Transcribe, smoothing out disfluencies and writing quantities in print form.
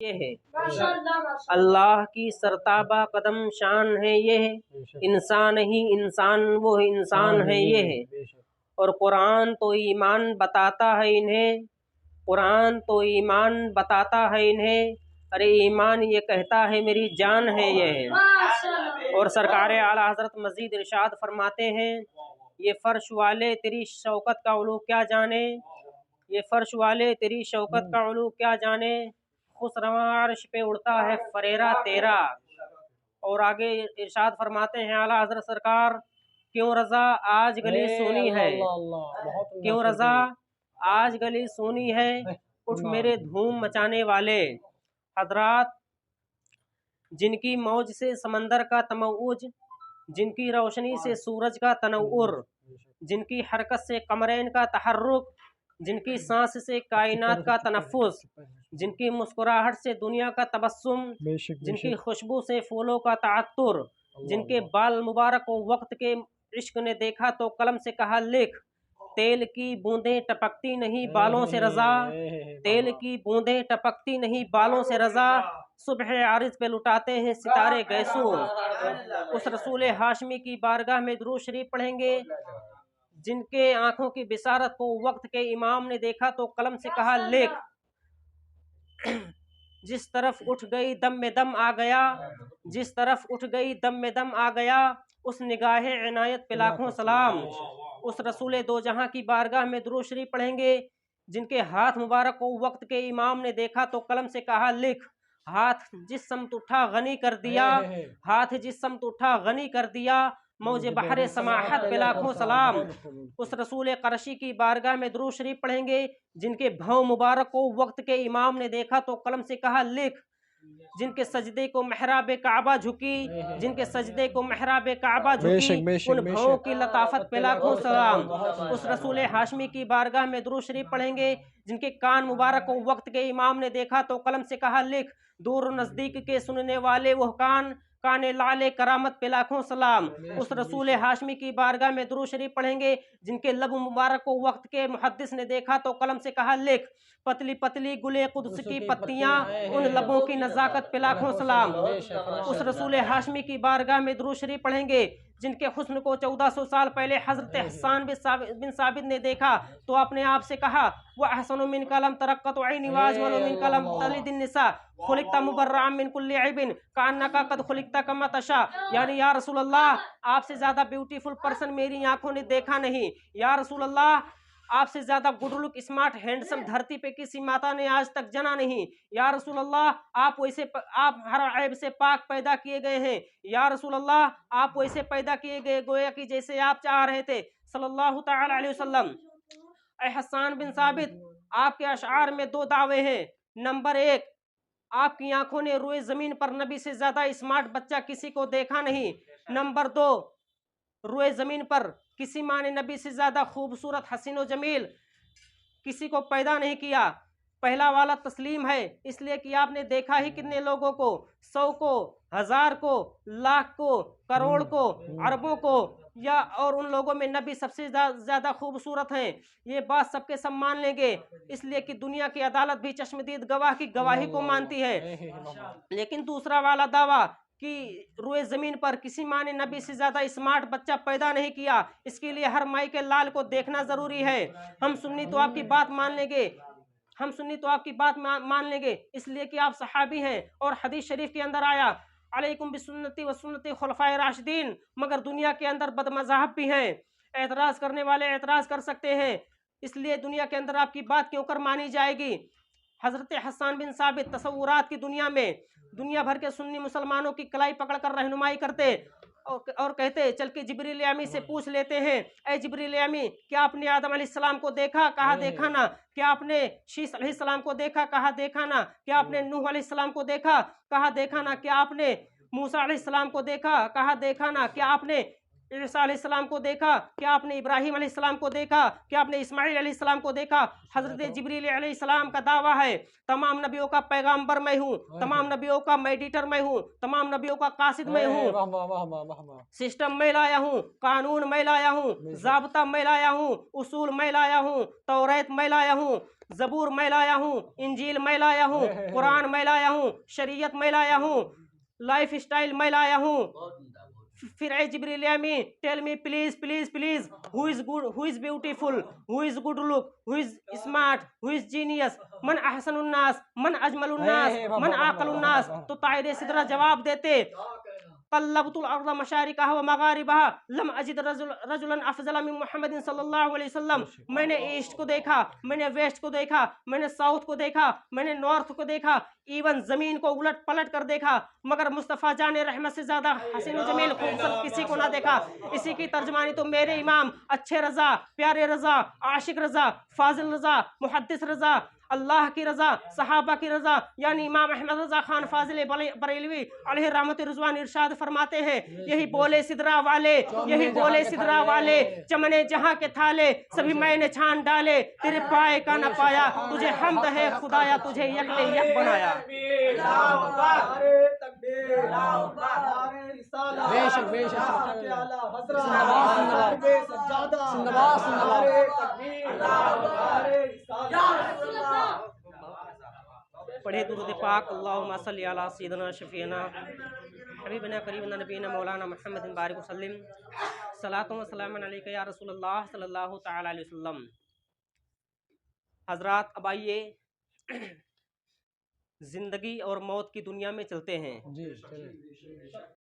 ये है अल्लाह की सरताबा कदम शान है ये है, इंसान ही इंसान वो इंसान है ये है। और कुरान तो ईमान बताता है इन्हें, कुरान तो ईमान बताता है इन्हें, अरे ईमान ये कहता है मेरी जान है ये है। और सरकार आला हजरत मजीद इरशाद फरमाते हैं, ये फर्श वाले तेरी शौकत का उलू क्या जाने, ये फर्श वाले तेरी शौकत का उलू क्या जाने, खुसरवा अर्श पे उड़ता है फरेरा तेरा। और आगे इरशाद फरमाते हैं आला हजरत सरकार, क्यों रजा आज गली सोनी है, क्यों रजा आज गली सोनी है, उठ मेरे धूम मचाने वाले। हजरात, जिनकी मौज से समंदर का तमऊज, जिनकी रोशनी से सूरज का तनव्वुर, जिनकी हरकत से कमरैन का तहर्रुक, जिनकी सांस से कायनात का तनफ्फुस, जिनकी मुस्कुराहट से दुनिया का तबस्सुम, जिनकी खुशबू से फूलों का तात्तुर, जिनके बाल मुबारक को वक्त के इश्क ने देखा तो कलम से कहा लिख। तेल की बूंदें टपकती नहीं बालों से रजा, तेल की बूंदें टपकती नहीं बालों से रजा, सुबह आरिज पे लुटाते हैं सितारे गैसू। उस रसूल हाशमी की बारगाह में दुरूद शरीफ पढ़ेंगे, जिनके आंखों की बिसारत को वक्त के इमाम ने देखा तो कलम से कहा लिख। जिस तरफ उठ गई दम में दम आ गया, जिस तरफ उठ गई दम में दम आ गया, उस निगाहे इनायत पे लाखों सलाम। उस रसूल दो जहां की बारगाह में दुरूद शरीफ पढ़ेंगे, जिनके हाथ मुबारक को वक्त के इमाम ने देखा तो कलम से कहा लिख। हाथ जिस समत उठा गनी कर दिया, हाथ जिस समत उठा गनी कर दिया, मौजे बहरे समाहत पे लाखों सलाम। उस रसूल करशी की बारगाह में दुरूद शरीफ पढ़ेंगे, जिनके भौं मुबारक को वक्त के इमाम ने देखा तो कलम से कहा लिख। जिनके सजदे को महराब काबा झुकी, जिनके सजदे को महराब काबा झुकी, उन भावों की लताफत पे लाखों सलाम। उस रसूल हाशमी की बारगाह में दुरूद शरीफ पढ़ेंगे, जिनके कान मुबारक को वक्त के इमाम ने देखा तो कलम से कहा लिख। दूर नजदीक के सुनने वाले वह कान, काने लाले करामत पे लाखों सलाम। उस रसूल हाशमी की बारगाह में दुरूद शरीफ पढ़ेंगे, जिनके लब मुबारक को वक्त के मुहद्दिस ने देखा तो कलम से कहा लिख। पतली पतली गुले कुद्स की पत्तियां, उन लबों की नजाकत पे लाखों सलाम। उस रसूल हाशमी की बारगाह में दुरूद शरीफ पढ़ेंगे, जिनके हुस्न को 1400 साल पहले हजरत हसन बिन साबित ने देखा तो अपने आप से कहा, वह अहसनु मिन कलम तरक्कत ऐनी वाजमल मिन कलम तलिदिन निसा खुलिकता मुबर्रअम मिन कुल्ली ऐबिन कान्नका कद खुलिकता कमा तशा। यानी या रसूल अल्लाह, आपसे ज्यादा ब्यूटीफुल पर्सन मेरी आंखों ने देखा नहीं। या रसूल अल्लाह, आपसे ज्यादा गुड लुक स्मार्ट हैंडसम धरती पे किसी माता ने आज तक जना नहीं। या रसूल अल्लाह, आप हर ऐब से पाक पैदा किए गए हैं। या रसूल अल्लाह, आप वैसे पैदा किए गए गोया कि जैसे आप चाह रहे थे सल्लल्लाहु तआला अलैहि वसल्लम। ऐ हसन बिन साबित, आपके अशआर में दो दावे हैं। नंबर एक, आपकी आंखों ने रोए जमीन पर नबी से ज्यादा स्मार्ट बच्चा किसी को देखा नहीं। नंबर दो, रोए जमीन पर किसी माँ ने नबी से ज्यादा खूबसूरत हसीनो जमील किसी को पैदा नहीं किया। पहला वाला तस्लीम है, इसलिए कि आपने देखा ही कितने लोगों को, 100 को, 1000 को, लाख को, करोड़ को, अरबों को, या और उन लोगों में नबी सबसे ज्यादा खूबसूरत हैं। ये बात सबके सब मान लेंगे, इसलिए कि दुनिया की अदालत भी चश्मदीद गवाह की गवाही को मानती है। लेकिन दूसरा वाला दावा कि रुए जमीन पर किसी माँ ने नबी से ज्यादा स्मार्ट बच्चा पैदा नहीं किया, इसके लिए हर माई के लाल को देखना जरूरी है। हम सुन्नी तो आपकी बात मान लेंगे, हम सुन्नी तो आपकी बात मान लेंगे, इसलिए कि आप सहाबी हैं। और हदीस शरीफ के अंदर आया, अलैकुम बिसुन्नती व सुन्नती खुलफाए राशिदीन। मगर दुनिया के अंदर बदमज़हब भी हैं, एतराज करने वाले एतराज कर सकते हैं, इसलिए दुनिया के अंदर आपकी बात क्यों कर मानी जाएगी। हजरत हसन बिन साबित तसव्वुरात की दुनिया में दुनिया भर के सुन्नी मुसलमानों की कलाई पकड़कर रहनुमाई करते और कहते, चल के जिब्रील अमी से पूछ लेते हैं, ऐ जिब्रील अमी, क्या आपने आदम अलैहिस्सलाम को देखा? कहा देखा ना। क्या आपने शीस अलैहिस्सलाम को देखा? कहा देखा ना। क्या आपने नूह अलैहिस्सलाम को देखा? कहा देखा ना। क्या आपने मूसा अलैहिस्सलाम को देखा? कहा देखा ना। क्या आपने ईसा अलैहिस्सलाम को देखा? क्या आपने इब्राहिम अलैहिस्सलाम को देखा? क्या आपने इस्माइल अलैहिस्सलाम को देखा? हजरत जिब्रील अलैहिस्सलाम का दावा है, तमाम नबियों का पैगाम्बर मैं हूँ, तमाम नबियों का मेडिटर मैं हूँ, तमाम नबियों का कासिद मैं हूँ, सिस्टम मैं लाया हूँ, कानून मैं लाया हूँ, ज़ाब्ता मैं लाया हूँ, उसूल मैं लाया हूँ, तौरात मैं लाया हूँ। ज़बूर मैं लाया हूँ, इंजील मैं लाया हूँ, कुरान मैं लाया हूँ, शरीयत मैं लाया हूँ, लाइफ स्टाइल मैं लाया हूँ। फिर ए जिब्रील अमीन tell me please please please who is good, who is beautiful, who is good look, who is smart, who is genius, मन अहसनुन नास, मन अजमलुन नास, मन आकलुन नास। तो तायरे सिदरा जवाब देते कल्लबतुल अर्द मशारिकहा व मगारिबहा लम अजिद रजुलन अफजल मिन मुहम्मदिन सल्लल्लाहु अलैहि वसल्लम। मैंने ईस्ट को देखा, मैंने वेस्ट को देखा, मैंने साउथ को देखा, मैंने नॉर्थ को देखा, इवन जमीन को उलट पलट कर देखा, मगर मुस्तफ़ा जाने रहमत से ज्यादा हसीन जमील खूबसूरत किसी को ना देखा। इसी की तर्जमानी तो मेरे इमाम अच्छे रजा, प्यारे रजा, आशिक रजा, फाजिल रजा, मुहद्दिस रजा, अल्लाह की रजा, सहाबा की रजा, यानी इमाम अहमद रजा खान फाजिल बरेलवी अलैहि रहमत रिजवान इरशाद फरमाते हैं, यही बोले सिदरा वाले, यही बोले सिदरा वाले, चमने जहां के थाले सभी मैंने छान डाले, तेरे पाए का न पाया, तुझे हमद है खुदाया, तुझे यक ने यक बनाया। बेशक पढ़े दुरूद पाक अल्लाहुम्मा सल्ली अला सय्यिदना शफीना हबीबना करीबना नबीना मौलाना मुहम्मदिन बारिक वसल्लम सलातो व सलामन अलैका या रसूलल्लाह सल्लल्लाहु तआला अलैहि वसल्लम। हजरात, अब आइए जिंदगी और मौत की दुनिया में चलते हैं। जी चलिए।